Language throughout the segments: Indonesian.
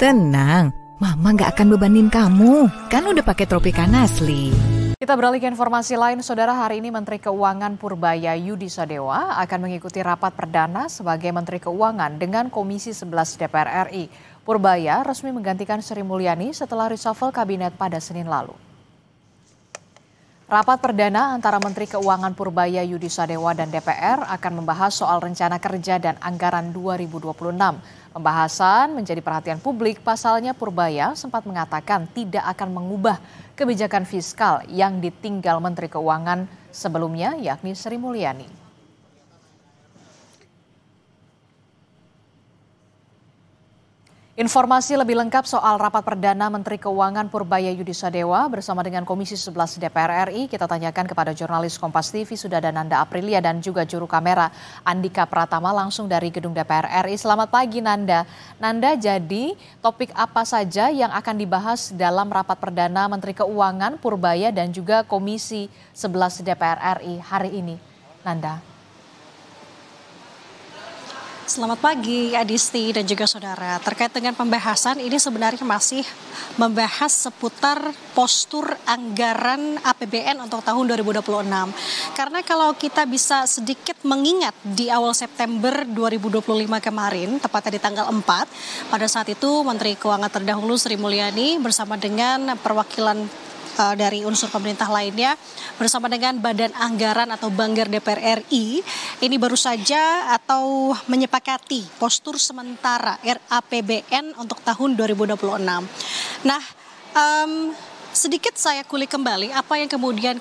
Tenang, Mama nggak akan bebanin kamu. Kan udah pakai Tropicana asli. Kita beralih ke informasi lain, Saudara. Hari ini Menteri Keuangan Purbaya Yudi Sadewa akan mengikuti rapat perdana sebagai Menteri Keuangan dengan Komisi 11 DPR RI. Purbaya resmi menggantikan Sri Mulyani setelah reshuffle kabinet pada Senin lalu. Rapat perdana antara Menteri Keuangan Purbaya Yudi Sadewa dan DPR akan membahas soal rencana kerja dan anggaran 2026. Pembahasan menjadi perhatian publik, pasalnya Purbaya sempat mengatakan tidak akan mengubah kebijakan fiskal yang ditinggal Menteri Keuangan sebelumnya, yakni Sri Mulyani. Informasi lebih lengkap soal rapat perdana Menteri Keuangan Purbaya Yudi Sadewa bersama dengan Komisi 11 DPR RI kita tanyakan kepada jurnalis Kompas TV sudah ada Nanda Aprilia dan juga juru kamera Andika Pratama langsung dari gedung DPR RI. Selamat pagi Nanda. Nanda, jadi topik apa saja yang akan dibahas dalam rapat perdana Menteri Keuangan Purbaya dan juga Komisi 11 DPR RI hari ini, Nanda? Selamat pagi Adisti dan juga saudara. Terkait dengan pembahasan ini sebenarnya masih membahas seputar postur anggaran APBN untuk tahun 2026. Karena kalau kita bisa sedikit mengingat di awal September 2025 kemarin, tepatnya di tanggal 4, pada saat itu Menteri Keuangan terdahulu Sri Mulyani bersama dengan perwakilan dari unsur pemerintah lainnya bersama dengan Badan Anggaran atau Banggar DPR RI ini baru saja atau menyepakati postur sementara RAPBN untuk tahun 2026. Nah, sedikit saya kulik kembali apa yang kemudian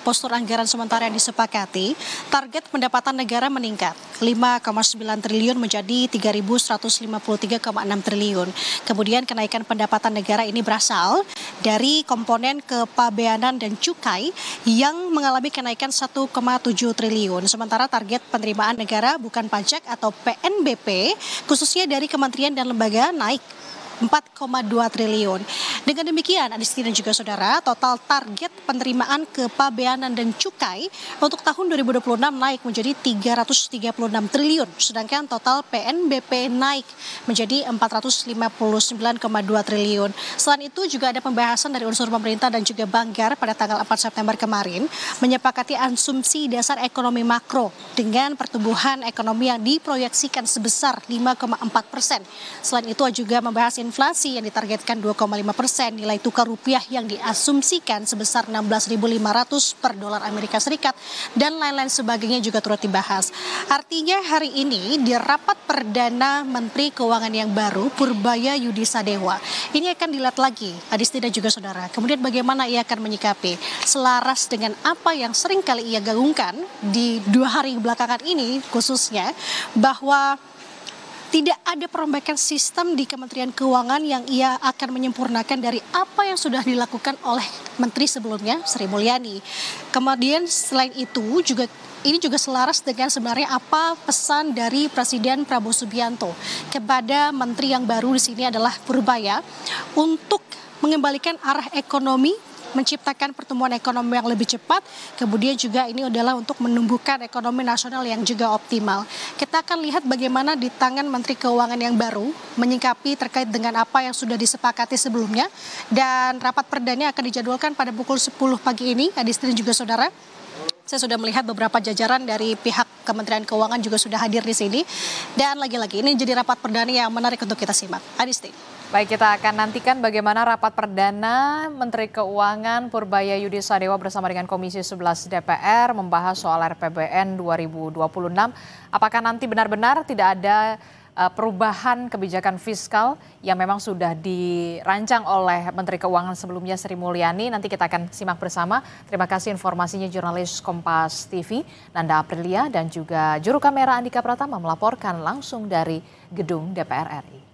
postur anggaran sementara yang disepakati. Target pendapatan negara meningkat 5,9 triliun menjadi 3.153,6 triliun. Kemudian kenaikan pendapatan negara ini berasal dari komponen kepabeanan dan cukai yang mengalami kenaikan 1,7 triliun. Sementara target penerimaan negara bukan pajak atau PNBP khususnya dari kementerian dan lembaga naik 4,2 triliun. Dengan demikian, Adisti dan juga saudara, total target penerimaan kepabeanan dan cukai untuk tahun 2026 naik menjadi 336 triliun, sedangkan total PNBP naik menjadi 459,2 triliun. Selain itu juga ada pembahasan dari unsur pemerintah dan juga Banggar pada tanggal 4 September kemarin menyepakati asumsi dasar ekonomi makro dengan pertumbuhan ekonomi yang diproyeksikan sebesar 5,4%. Selain itu juga membahas inflasi yang ditargetkan 2,5%, nilai tukar rupiah yang diasumsikan sebesar 16.500 per dolar Amerika Serikat, dan lain-lain sebagainya juga turut dibahas. Artinya hari ini di rapat perdana Menteri Keuangan yang baru, Purbaya Yudi Sadewa, ini akan dilihat lagi, Adisti dan juga saudara. Kemudian bagaimana ia akan menyikapi selaras dengan apa yang sering kali ia gaungkan di 2 hari belakangan ini khususnya, bahwa tidak ada perombakan sistem di Kementerian Keuangan yang ia akan menyempurnakan dari apa yang sudah dilakukan oleh Menteri sebelumnya, Sri Mulyani. Kemudian selain itu ini juga selaras dengan sebenarnya apa pesan dari Presiden Prabowo Subianto kepada Menteri yang baru di sini adalah Purbaya untuk mengembalikan arah ekonomi, menciptakan pertumbuhan ekonomi yang lebih cepat, kemudian juga ini adalah untuk menumbuhkan ekonomi nasional yang juga optimal. Kita akan lihat bagaimana di tangan Menteri Keuangan yang baru menyikapi terkait dengan apa yang sudah disepakati sebelumnya, dan rapat perdana akan dijadwalkan pada pukul 10 pagi ini, Adisti dan juga saudara. Saya sudah melihat beberapa jajaran dari pihak Kementerian Keuangan juga sudah hadir di sini, dan lagi-lagi ini jadi rapat perdana yang menarik untuk kita simak. Adisti. Baik, kita akan nantikan bagaimana rapat perdana Menteri Keuangan Purbaya Yudi Sadewa bersama dengan Komisi 11 DPR membahas soal RPBN 2026. Apakah nanti benar-benar tidak ada perubahan kebijakan fiskal yang memang sudah dirancang oleh Menteri Keuangan sebelumnya Sri Mulyani? Nanti kita akan simak bersama. Terima kasih informasinya jurnalis Kompas TV Nanda Aprilia dan juga juru kamera Andika Pratama melaporkan langsung dari gedung DPR RI.